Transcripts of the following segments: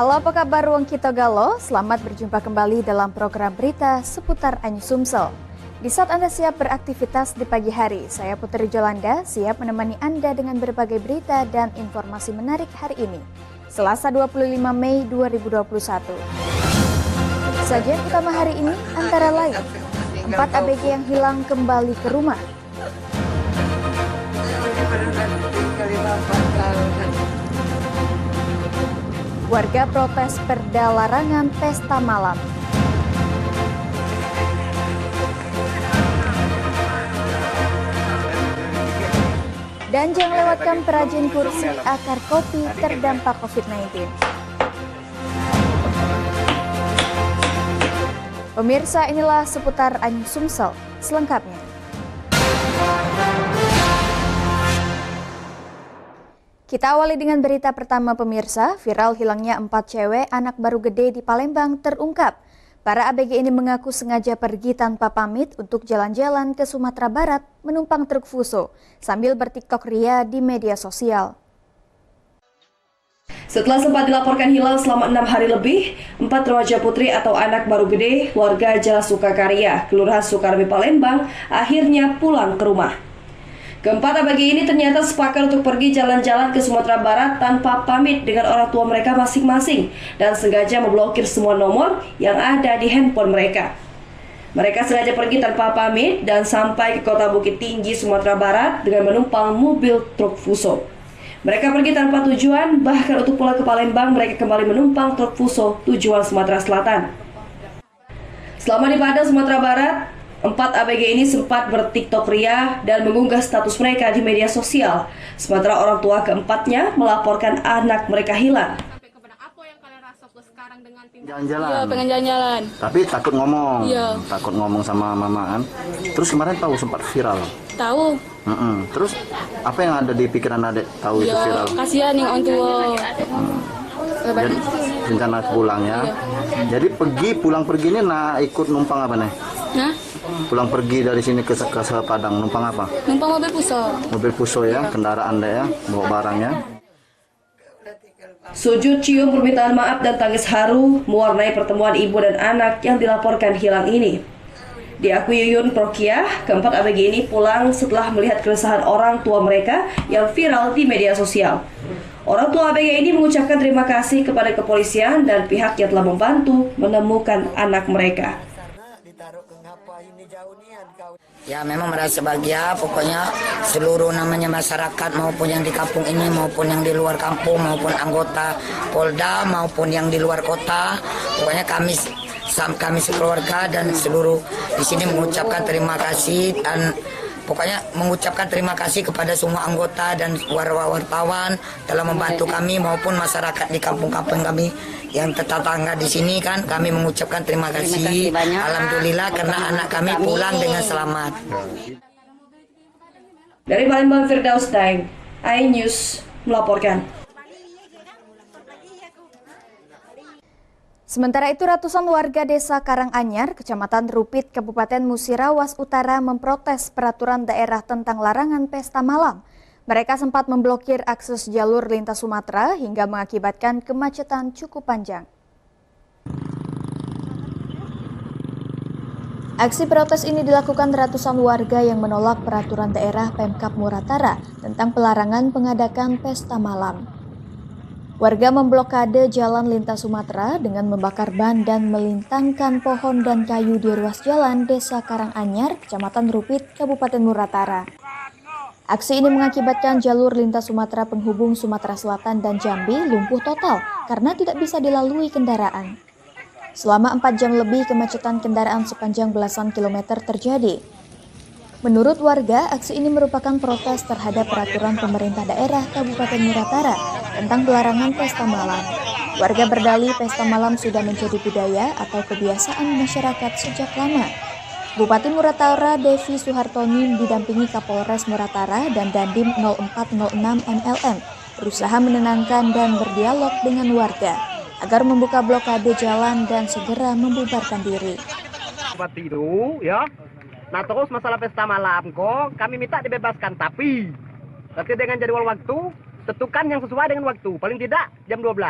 Halo, apa kabar Ruang Kita Galo? Selamat berjumpa kembali dalam program berita seputar Anyu Sumsel. Di saat Anda siap beraktivitas di pagi hari, saya Putri Jolanda siap menemani Anda dengan berbagai berita dan informasi menarik hari ini, Selasa 25 Mei 2021. Sajian utama hari ini antara lain, 4 ABG yang hilang kembali ke rumah. Warga protes perda larangan pesta malam. Dan jangan lewatkan perajin kursi akar kopi terdampak COVID-19. Pemirsa, inilah seputar Anyu Sumsel selengkapnya. Kita awali dengan berita pertama pemirsa, viral hilangnya 4 cewek anak baru gede di Palembang terungkap. Para ABG ini mengaku sengaja pergi tanpa pamit untuk jalan-jalan ke Sumatera Barat menumpang truk Fuso sambil bertiktok ria di media sosial. Setelah sempat dilaporkan hilang selama 6 hari lebih, 4 remaja putri atau anak baru gede warga Jalan Sukakarya, Kelurahan Sukarmi, Palembang akhirnya pulang ke rumah. Keempat ABG ini ternyata sepakat untuk pergi jalan-jalan ke Sumatera Barat tanpa pamit dengan orang tua mereka masing-masing dan sengaja memblokir semua nomor yang ada di handphone mereka. Mereka sengaja pergi tanpa pamit dan sampai ke kota Bukit Tinggi, Sumatera Barat dengan menumpang mobil truk Fuso. Mereka pergi tanpa tujuan, bahkan untuk pulang ke Palembang mereka kembali menumpang truk Fuso tujuan Sumatera Selatan. Selama di Padang, Sumatera Barat, 4 ABG ini sempat bertiktok ria dan mengunggah status mereka di media sosial. Sementara orang tua keempatnya melaporkan anak mereka hilang. Jalan-jalan. Iya, pengen jalan-jalan. Tapi takut ngomong. Iya. Takut ngomong sama mama kan. Terus kemarin tahu sempat viral. Tahu. Terus apa yang ada di pikiran adek tahu itu Ya, viral? kasihan yang orang tua. Jadi rencana pulang ya. Jadi pulang pergi ini ikut numpang apa nih? Nah, Pulang pergi dari sini ke Padang numpang apa? numpang mobil Fuso. Mobil Fuso ya, kendaraan Anda ya, bawa barangnya. Sujud cium permintaan maaf dan tangis haru mewarnai pertemuan ibu dan anak yang dilaporkan hilang ini. Diakui Yuyun Prokiah, keempat ABG ini pulang setelah melihat keresahan orang tua mereka yang viral di media sosial. Orang tua ABG ini mengucapkan terima kasih kepada kepolisian dan pihak yang telah membantu menemukan anak mereka. Ya, memang merasa bahagia, pokoknya seluruh namanya masyarakat maupun yang di kampung ini maupun yang di luar kampung maupun anggota Polda maupun yang di luar kota, pokoknya kami sekeluarga dan seluruh di sini mengucapkan terima kasih dan pokoknya mengucapkan terima kasih kepada semua anggota dan wartawan dalam membantu kami maupun masyarakat di kampung-kampung kami yang tetangga di sini kan, kami mengucapkan terima kasih. Alhamdulillah karena anak kami pulang dengan selamat. Dari Palembang, Firdaus Daeng, iNews melaporkan. Sementara itu, ratusan warga desa Karanganyar, Kecamatan Rupit, Kabupaten Musirawas Utara memprotes peraturan daerah tentang larangan pesta malam. Mereka sempat memblokir akses jalur lintas Sumatera hingga mengakibatkan kemacetan cukup panjang. Aksi protes ini dilakukan ratusan warga yang menolak peraturan daerah Pemkab Muratara tentang pelarangan pengadakan pesta malam. Warga memblokade jalan lintas Sumatera dengan membakar ban dan melintangkan pohon dan kayu di ruas jalan Desa Karanganyar, Kecamatan Rupit, Kabupaten Muratara. Aksi ini mengakibatkan jalur lintas Sumatera penghubung Sumatera Selatan dan Jambi lumpuh total karena tidak bisa dilalui kendaraan. Selama 4 jam lebih kemacetan kendaraan sepanjang belasan kilometer terjadi. Menurut warga, aksi ini merupakan protes terhadap peraturan pemerintah daerah Kabupaten Muratara tentang pelarangan pesta malam. Warga berdalih pesta malam sudah menjadi budaya atau kebiasaan masyarakat sejak lama. Bupati Muratara Devi Suhartoni didampingi Kapolres Muratara dan Dandim 0406 MLM berusaha menenangkan dan berdialog dengan warga agar membuka blokade jalan dan segera membubarkan diri. Bupati itu ya. Nah, terus masalah pesta malam kok kami minta dibebaskan, tapi dengan jadwal waktu tentukan yang sesuai dengan waktu, paling tidak jam 12.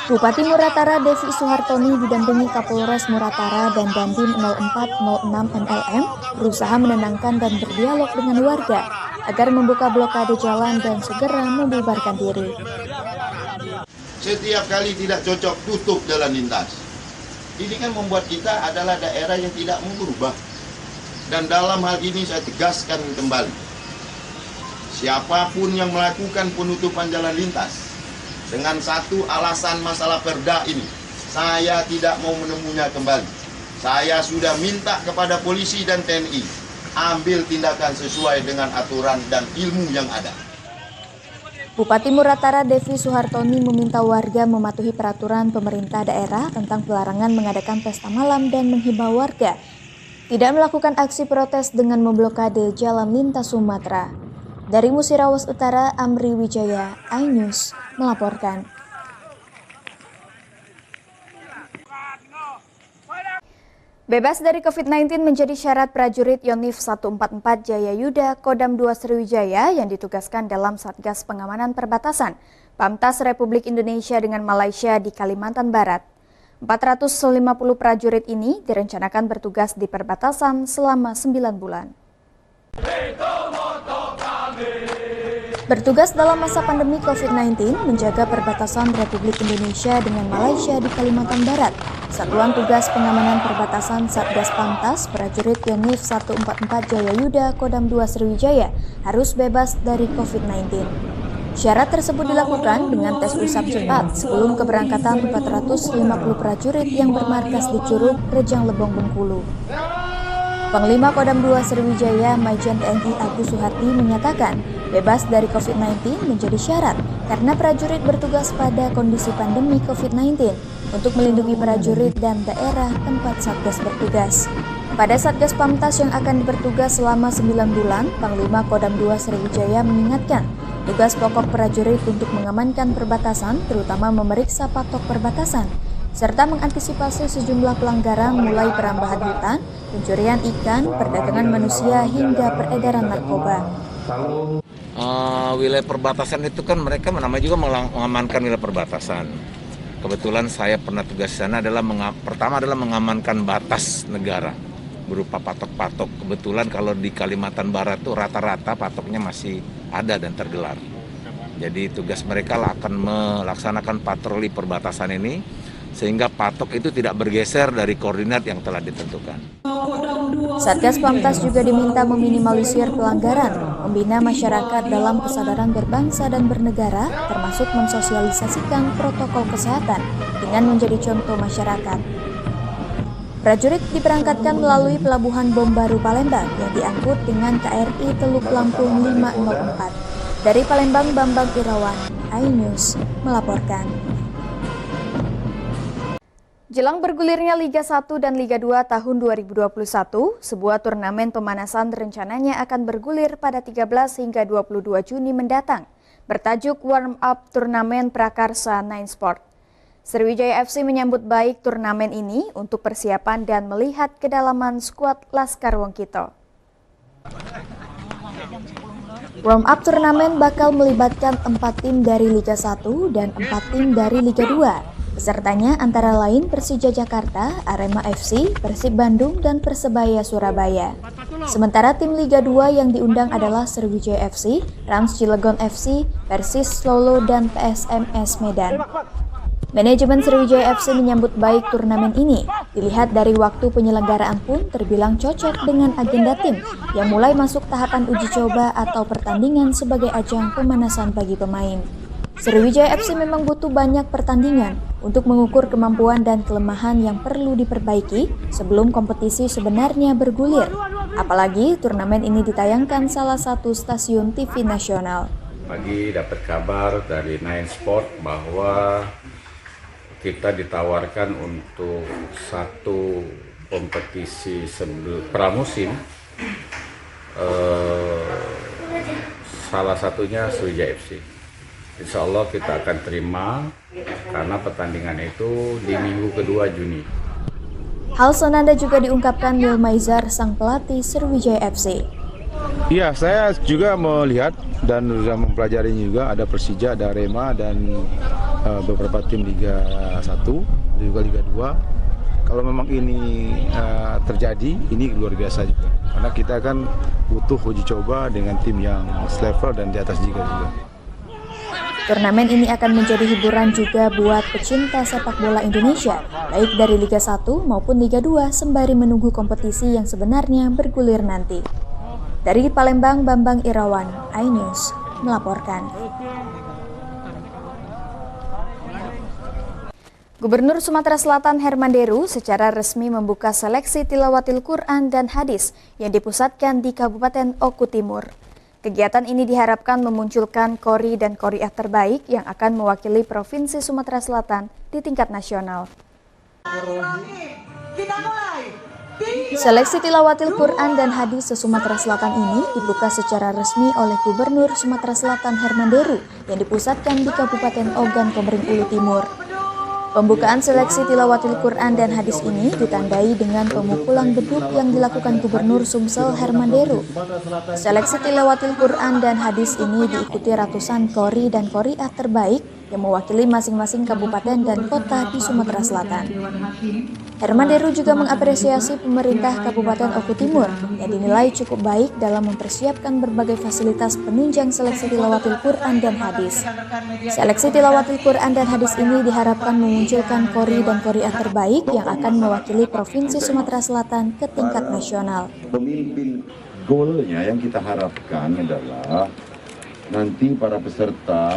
Bupati Muratara Devi Suhartoni didampingi Kapolres Muratara dan Dandim 0406 MLM berusaha menenangkan dan berdialog dengan warga agar membuka blokade jalan dan segera membubarkan diri. Setiap kali tidak cocok, tutup jalan lintas. Ini kan membuat kita adalah daerah yang tidak mau berubah. Dan dalam hal ini saya tegaskan kembali, siapapun yang melakukan penutupan jalan lintas dengan satu alasan masalah perda ini, saya tidak mau menemunya kembali. Saya sudah minta kepada polisi dan TNI ambil tindakan sesuai dengan aturan dan ilmu yang ada. Bupati Muratara Devi Suhartoni meminta warga mematuhi peraturan pemerintah daerah tentang pelarangan mengadakan pesta malam dan menghimbau warga tidak melakukan aksi protes dengan memblokade jalan lintas Sumatera. Dari Musirawas Utara, Amri Wijaya, iNews melaporkan. Bebas dari COVID-19 menjadi syarat prajurit Yonif 144 Jaya Yuda Kodam 2 Sriwijaya yang ditugaskan dalam Satgas Pengamanan Perbatasan Pamtas Republik Indonesia dengan Malaysia di Kalimantan Barat. 450 prajurit ini direncanakan bertugas di perbatasan selama 9 bulan. Bertugas dalam masa pandemi COVID-19 menjaga perbatasan Republik Indonesia dengan Malaysia di Kalimantan Barat. Satuan Tugas Pengamanan Perbatasan Satgas Pamtas prajurit Yonif 144 Jaya Yuda Kodam 2 Sriwijaya harus bebas dari COVID-19. Syarat tersebut dilakukan dengan tes usap cepat sebelum keberangkatan 450 prajurit yang bermarkas di Curug, Rejang Lebong, Bengkulu. Panglima Kodam 2 Sriwijaya Majen TNI Agus Suhardi menyatakan bebas dari COVID-19 menjadi syarat karena prajurit bertugas pada kondisi pandemi COVID-19 untuk melindungi prajurit dan daerah tempat Satgas bertugas. Pada Satgas Pamtas yang akan bertugas selama 9 bulan, Panglima Kodam 2 Sriwijaya mengingatkan tugas pokok prajurit untuk mengamankan perbatasan, terutama memeriksa patok perbatasan, serta mengantisipasi sejumlah pelanggaran mulai perambahan hutan, pencurian ikan, perdagangan manusia, hingga peredaran narkoba. Wilayah perbatasan itu kan mereka namanya juga mengamankan wilayah perbatasan. Kebetulan saya pernah tugas di sana pertama adalah mengamankan batas negara berupa patok-patok. Kebetulan kalau di Kalimantan Barat tuh rata-rata patoknya masih ada dan tergelar. Jadi tugas mereka akan melaksanakan patroli perbatasan ini sehingga patok itu tidak bergeser dari koordinat yang telah ditentukan. Satgas Pamtas juga diminta meminimalisir pelanggaran, membina masyarakat dalam kesadaran berbangsa dan bernegara, termasuk mensosialisasikan protokol kesehatan dengan menjadi contoh masyarakat. Prajurit diberangkatkan melalui Pelabuhan Bom Baru Palembang yang diangkut dengan KRI Teluk Lampung 504. Dari Palembang, Bambang Irawan, iNews melaporkan. Jelang bergulirnya Liga 1 dan Liga 2 tahun 2021, sebuah turnamen pemanasan rencananya akan bergulir pada 13 hingga 22 Juni mendatang, bertajuk Warm Up Turnamen Prakarsa 9 Sport. Sriwijaya FC menyambut baik turnamen ini untuk persiapan dan melihat kedalaman skuad Laskar Wongkito. Warm Up Turnamen bakal melibatkan 4 tim dari Liga 1 dan 4 tim dari Liga 2. Pesertanya antara lain Persija Jakarta, Arema FC, Persib Bandung, dan Persebaya Surabaya. Sementara tim Liga 2 yang diundang adalah Sriwijaya FC, Rans Cilegon FC, Persis Solo, dan PSMS Medan. Manajemen Sriwijaya FC menyambut baik turnamen ini. Dilihat dari waktu penyelenggaraan pun terbilang cocok dengan agenda tim yang mulai masuk tahapan uji coba atau pertandingan sebagai ajang pemanasan bagi pemain. Sriwijaya FC memang butuh banyak pertandingan untuk mengukur kemampuan dan kelemahan yang perlu diperbaiki sebelum kompetisi sebenarnya bergulir. Apalagi turnamen ini ditayangkan salah satu stasiun TV nasional. Pagi dapat kabar dari 9 Sport bahwa kita ditawarkan untuk satu kompetisi pramusim, salah satunya Sriwijaya FC. Insya Allah kita akan terima karena pertandingan itu di minggu kedua Juni. Hal senada juga diungkapkan Neil Maizar, sang pelatih Sriwijaya FC. Iya, saya juga melihat dan sudah mempelajari juga ada Persija, ada Arema dan beberapa tim Liga 1, juga Liga 2. Kalau memang ini terjadi, ini luar biasa juga. Karena kita kan butuh uji coba dengan tim yang selevel dan di atas juga. Turnamen ini akan menjadi hiburan juga buat pecinta sepak bola Indonesia, baik dari Liga 1 maupun Liga 2 sembari menunggu kompetisi yang sebenarnya bergulir nanti. Dari Palembang, Bambang Irawan, iNews melaporkan. Gubernur Sumatera Selatan Herman Deru secara resmi membuka seleksi tilawatil Quran dan hadis yang dipusatkan di Kabupaten Oku Timur. Kegiatan ini diharapkan memunculkan qori dan qoriah terbaik yang akan mewakili Provinsi Sumatera Selatan di tingkat nasional. Seleksi tilawatil Quran dan hadis se-Sumatera Selatan ini dibuka secara resmi oleh Gubernur Sumatera Selatan Herman Deru yang dipusatkan di Kabupaten Ogan Komering Ulu Timur. Pembukaan seleksi tilawatil Quran dan hadis ini ditandai dengan pemukulan beduk yang dilakukan Gubernur Sumsel Herman Deru. Seleksi tilawatil Quran dan hadis ini diikuti ratusan qori dan qoriah terbaik yang mewakili masing-masing kabupaten dan kota di Sumatera Selatan. Herman Deru juga mengapresiasi pemerintah Kabupaten Oku Timur yang dinilai cukup baik dalam mempersiapkan berbagai fasilitas penunjang seleksi tilawatil Quran dan hadis. Seleksi tilawatil Quran dan hadis ini diharapkan memunculkan qori dan qoriah terbaik yang akan mewakili Provinsi Sumatera Selatan ke tingkat nasional. Pemimpin goalnya yang kita harapkan adalah nanti para peserta,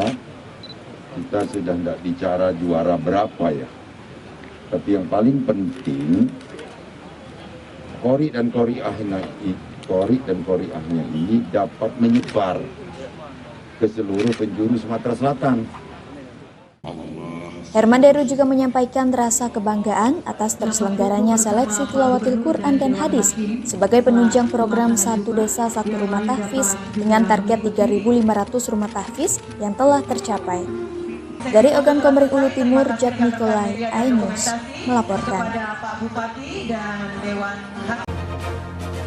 kita sudah tidak bicara juara berapa ya, tapi yang paling penting qori dan qoriahnya ini dapat menyebar ke seluruh penjuru Sumatera Selatan. Herman Deru juga menyampaikan rasa kebanggaan atas terselenggaranya seleksi tilawatil Quran dan hadis sebagai penunjang program Satu Desa Satu Rumah Tahfiz dengan target 3.500 rumah tahfiz yang telah tercapai. Dari Ogan Komering Ulu Timur, Jack Nikolai, iNews melaporkan.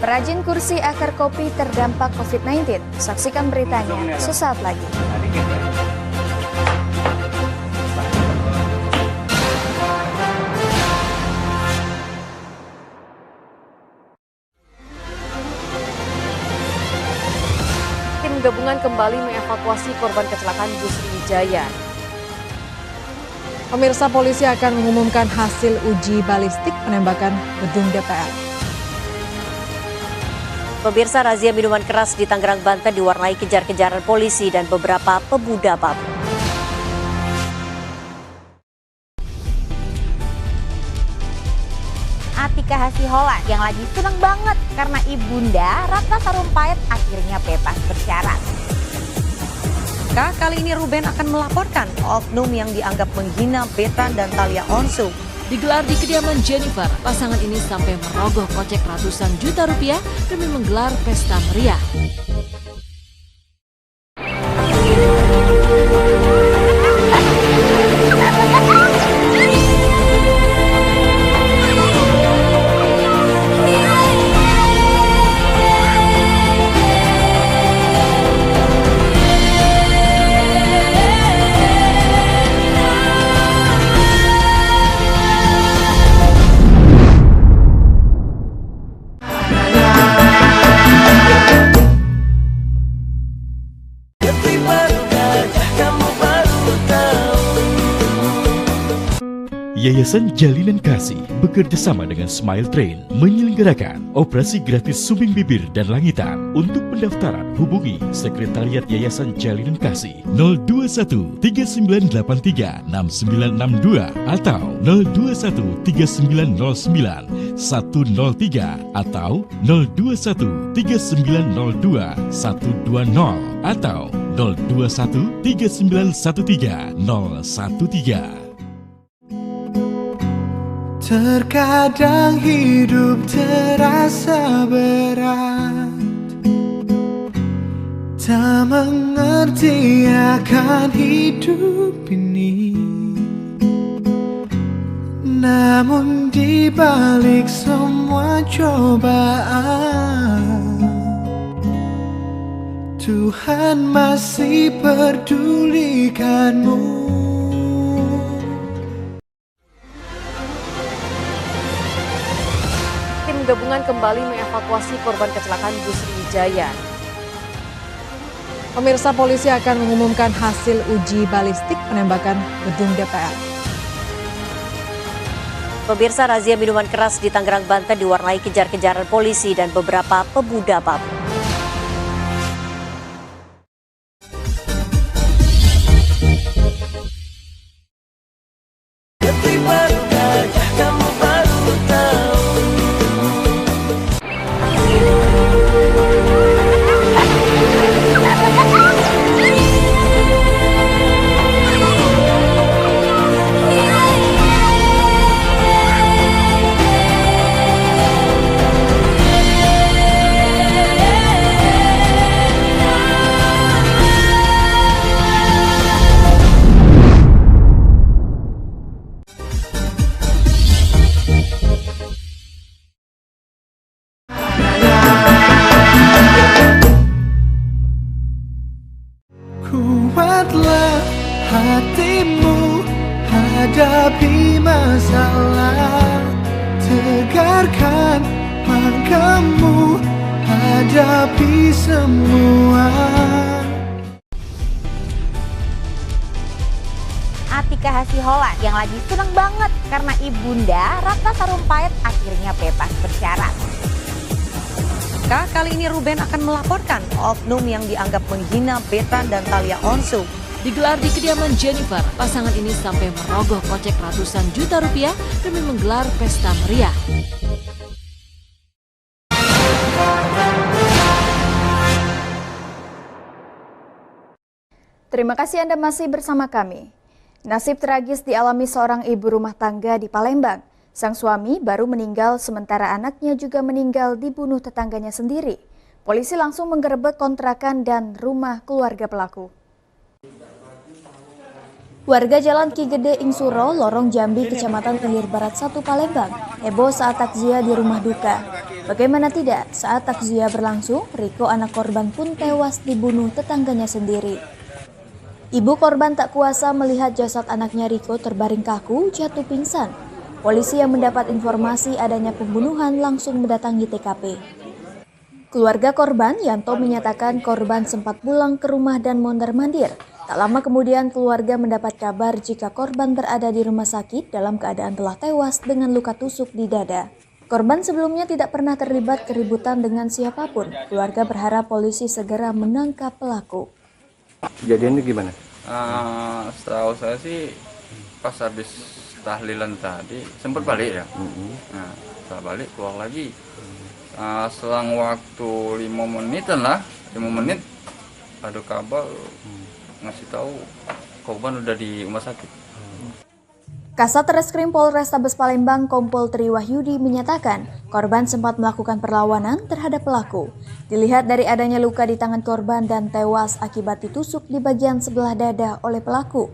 Perajin kursi akar kopi terdampak COVID-19. Saksikan beritanya sesaat lagi. Tim gabungan kembali mengevakuasi korban kecelakaan bus Wijaya. Pemirsa, polisi akan mengumumkan hasil uji balistik penembakan gedung DPR. Pemirsa, razia minuman keras di Tangerang, Banten diwarnai kejar-kejaran polisi dan beberapa pemuda mabuk. Atika Hasiholan yang lagi seneng banget karena ibunda Ratna Sarumpait akhirnya bebas bersyarat. Kali ini Ruben akan melaporkan oknum yang dianggap menghina Betan dan Thalia Onsu. Digelar di kediaman Jennifer, pasangan ini sampai merogoh kocek ratusan juta rupiah demi menggelar pesta meriah. Yayasan Jalinan Kasih bekerjasama dengan Smile Train menyelenggarakan operasi gratis sumbing bibir dan langitan. Untuk pendaftaran hubungi Sekretariat Yayasan Jalinan Kasih 021 3983 6962 atau 021 3909 103 atau 021 3902 120 atau 021 3913 013. Terkadang hidup terasa berat, tak mengerti akan hidup ini. Namun di balik semua cobaan, Tuhan masih pedulikanmu. Tim gabungan kembali mengevakuasi korban kecelakaan bus Sriwijaya. Pemirsa, polisi akan mengumumkan hasil uji balistik penembakan gedung DPR. Pemirsa, razia minuman keras di Tangerang, Banten diwarnai kejar-kejaran polisi dan beberapa pemuda mabuk. Kuatlah hatimu hadapi masalah, tegarkan langkahmu hadapi semua. Atika Hasiholan yang lagi seneng banget karena ibunda Ratna Sarumpait akhirnya bebas bersyarat. Kali ini Ruben akan melaporkan oknum yang dianggap menghina Betan dan Thalia Onsu. Digelar di kediaman Jennifer, pasangan ini sampai merogoh kocek ratusan juta rupiah demi menggelar pesta meriah. Terima kasih Anda masih bersama kami. Nasib tragis dialami seorang ibu rumah tangga di Palembang. Sang suami baru meninggal sementara anaknya juga meninggal dibunuh tetangganya sendiri. Polisi langsung menggerebek kontrakan dan rumah keluarga pelaku. Warga Jalan Ki Gede Ingsuro, Lorong Jambi, Kecamatan Ilir Barat 1 Palembang, heboh saat takziah di rumah duka. Bagaimana tidak, saat takziah berlangsung, Riko anak korban pun tewas dibunuh tetangganya sendiri. Ibu korban tak kuasa melihat jasad anaknya Riko terbaring kaku, jatuh pingsan. Polisi yang mendapat informasi adanya pembunuhan langsung mendatangi TKP. Keluarga korban, Yanto, menyatakan korban sempat pulang ke rumah dan mondar-mandir. Tak lama kemudian keluarga mendapat kabar jika korban berada di rumah sakit dalam keadaan telah tewas dengan luka tusuk di dada. Korban sebelumnya tidak pernah terlibat keributan dengan siapapun. Keluarga berharap polisi segera menangkap pelaku. Kejadiannya gimana? Setahu saya sih pas habis tahlilan tadi sempat balik ya. Nah, setelah balik keluar lagi. Selang waktu 5 menitan lah, 5 menit ada kabar ngasih tahu korban udah di rumah sakit. Kasat Reskrim Polrestabes Palembang Kompol Tri Wahyudi menyatakan korban sempat melakukan perlawanan terhadap pelaku. Dilihat dari adanya luka di tangan korban dan tewas akibat ditusuk di bagian sebelah dada oleh pelaku.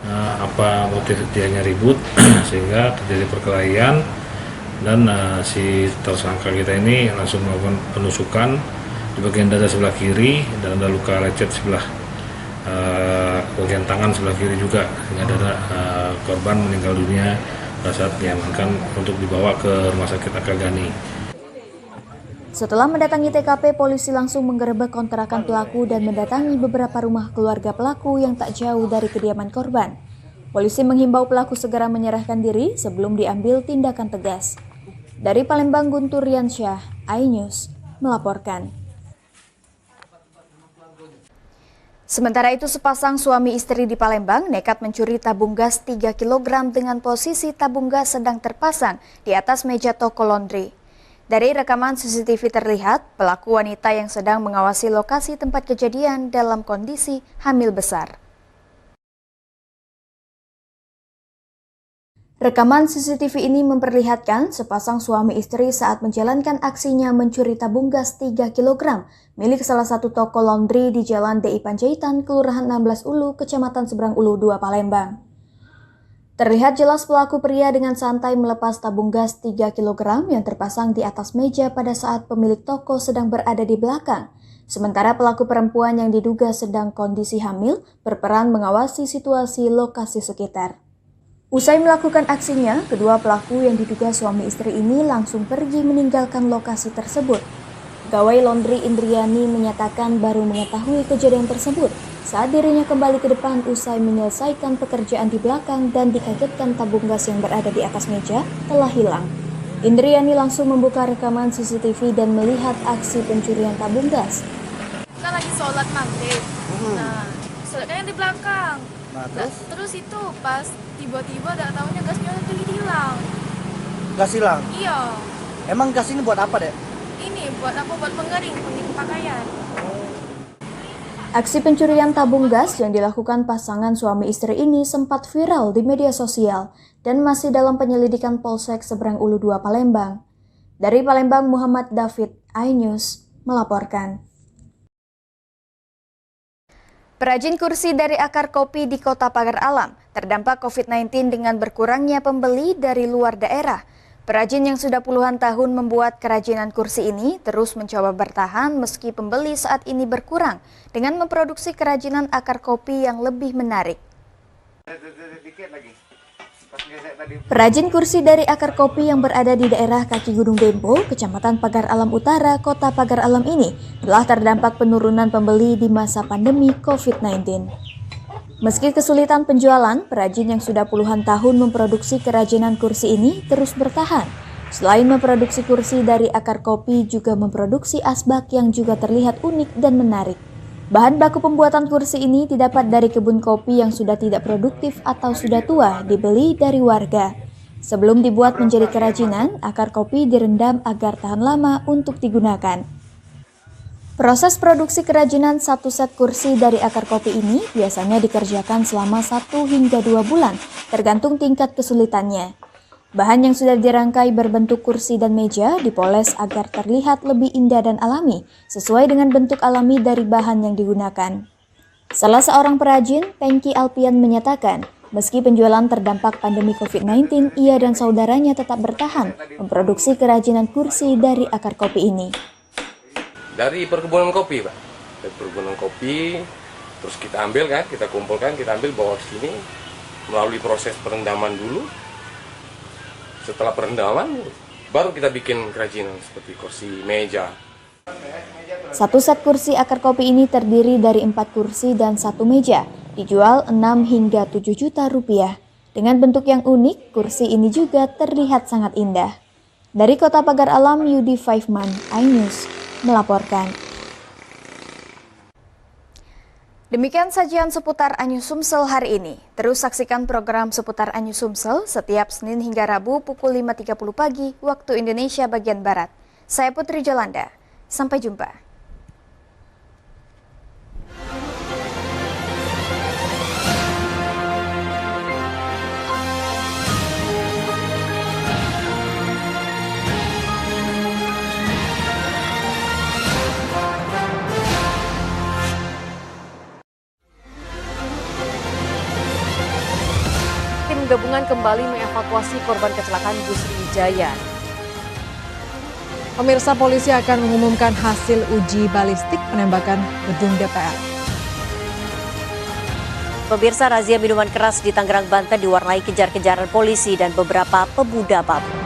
Apa motif dianya ribut sehingga terjadi perkelahian dan si tersangka kita ini langsung melakukan penusukan di bagian dada sebelah kiri dan ada luka lecet sebelah bagian tangan sebelah kiri juga sehingga dada korban meninggal dunia pada saat diamankan untuk dibawa ke Rumah Sakit Akagani. Setelah mendatangi TKP, polisi langsung menggerebek kontrakan pelaku dan mendatangi beberapa rumah keluarga pelaku yang tak jauh dari kediaman korban. Polisi menghimbau pelaku segera menyerahkan diri sebelum diambil tindakan tegas. Dari Palembang, Guntur Riansyah, iNews melaporkan. Sementara itu, sepasang suami istri di Palembang nekat mencuri tabung gas 3 kg dengan posisi tabung gas sedang terpasang di atas meja toko laundry. Dari rekaman CCTV terlihat, pelaku wanita yang sedang mengawasi lokasi tempat kejadian dalam kondisi hamil besar. Rekaman CCTV ini memperlihatkan sepasang suami istri saat menjalankan aksinya mencuri tabung gas 3 kg milik salah satu toko laundry di Jalan DI Panjaitan, Kelurahan 16 Ulu, Kecamatan Seberang Ulu 2, Palembang. Terlihat jelas pelaku pria dengan santai melepas tabung gas 3 kg yang terpasang di atas meja pada saat pemilik toko sedang berada di belakang. Sementara pelaku perempuan yang diduga sedang kondisi hamil berperan mengawasi situasi lokasi sekitar. Usai melakukan aksinya, kedua pelaku yang diduga suami istri ini langsung pergi meninggalkan lokasi tersebut. Pegawai laundry Indriani menyatakan baru mengetahui kejadian tersebut saat dirinya kembali ke depan usai menyelesaikan pekerjaan di belakang dan dikagetkan tabung gas yang berada di atas meja telah hilang. Indriani langsung membuka rekaman CCTV dan melihat aksi pencurian tabung gas. Kan lagi sholat maghrib, nah sholatnya yang di belakang. Nah, terus itu pas tiba-tiba gak taunya gasnya itu hilang. Gas hilang? Iya. Emang gas ini buat apa, Dek? Ini buat apa? Buat pengering pakaian. Aksi pencurian tabung gas yang dilakukan pasangan suami istri ini sempat viral di media sosial dan masih dalam penyelidikan Polsek Seberang Ulu 2 Palembang. Dari Palembang, Muhammad David, iNews, melaporkan. Perajin kursi dari akar kopi di Kota Pagar Alam terdampak COVID-19 dengan berkurangnya pembeli dari luar daerah. Perajin yang sudah puluhan tahun membuat kerajinan kursi ini terus mencoba bertahan meski pembeli saat ini berkurang dengan memproduksi kerajinan akar kopi yang lebih menarik. Perajin kursi dari akar kopi yang berada di daerah kaki Gunung Dempo, Kecamatan Pagar Alam Utara, Kota Pagar Alam ini telah terdampak penurunan pembeli di masa pandemi COVID-19. Meski kesulitan penjualan, perajin yang sudah puluhan tahun memproduksi kerajinan kursi ini terus bertahan. Selain memproduksi kursi dari akar kopi, juga memproduksi asbak yang juga terlihat unik dan menarik. Bahan baku pembuatan kursi ini didapat dari kebun kopi yang sudah tidak produktif atau sudah tua, dibeli dari warga. Sebelum dibuat menjadi kerajinan, akar kopi direndam agar tahan lama untuk digunakan. Proses produksi kerajinan satu set kursi dari akar kopi ini biasanya dikerjakan selama 1 hingga 2 bulan, tergantung tingkat kesulitannya. Bahan yang sudah dirangkai berbentuk kursi dan meja dipoles agar terlihat lebih indah dan alami, sesuai dengan bentuk alami dari bahan yang digunakan. Salah seorang perajin, Pengki Alpian, menyatakan, meski penjualan terdampak pandemi COVID-19, ia dan saudaranya tetap bertahan memproduksi kerajinan kursi dari akar kopi ini. Dari perkebunan kopi, Pak. Dari perkebunan kopi, terus kita ambil kan, kita kumpulkan, kita ambil bawa ke sini melalui proses perendaman dulu. Setelah perendaman, baru kita bikin kerajinan seperti kursi, meja. Satu set kursi akar kopi ini terdiri dari 4 kursi dan 1 meja, dijual 6 hingga 7 juta rupiah. Dengan bentuk yang unik, kursi ini juga terlihat sangat indah. Dari Kota Pagar Alam, Yudi Faifman, iNews, melaporkan. Demikian sajian seputar Anyu Sumsel hari ini. Terus saksikan program seputar Anyu Sumsel setiap Senin hingga Rabu pukul 5.30 pagi waktu Indonesia bagian Barat. Saya Putri Jolanda. Sampai jumpa. Gabungan kembali mengevakuasi korban kecelakaan bus Wijaya. Pemirsa, polisi akan mengumumkan hasil uji balistik penembakan gedung DPR. Pemirsa, razia minuman keras di Tangerang, Banten diwarnai kejar-kejaran polisi dan beberapa pemuda mabuk.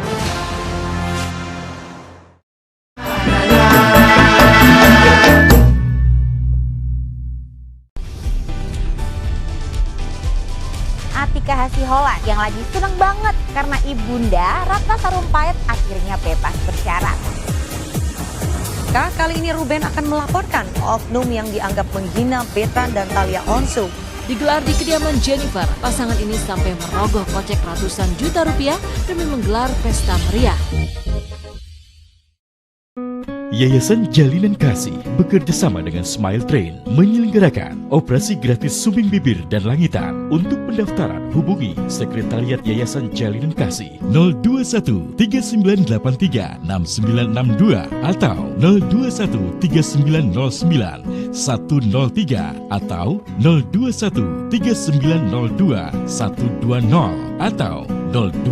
Atika Hasiholan yang lagi seneng banget karena ibunda Ratna Sarumpait akhirnya bebas bersyarat. Kali ini Ruben akan melaporkan oknum yang dianggap menghina Betan dan Thalia Onsu. Digelar di kediaman Jennifer, pasangan ini sampai merogoh kocek ratusan juta rupiah demi menggelar pesta meriah. Yayasan Jalinan Kasih bekerjasama dengan Smile Train menyelenggarakan operasi gratis sumbing bibir dan langitan. Untuk pendaftaran hubungi Sekretariat Yayasan Jalinan Kasih 021 3983 6962 atau 021 3909 103 atau 021 3902 120 atau 02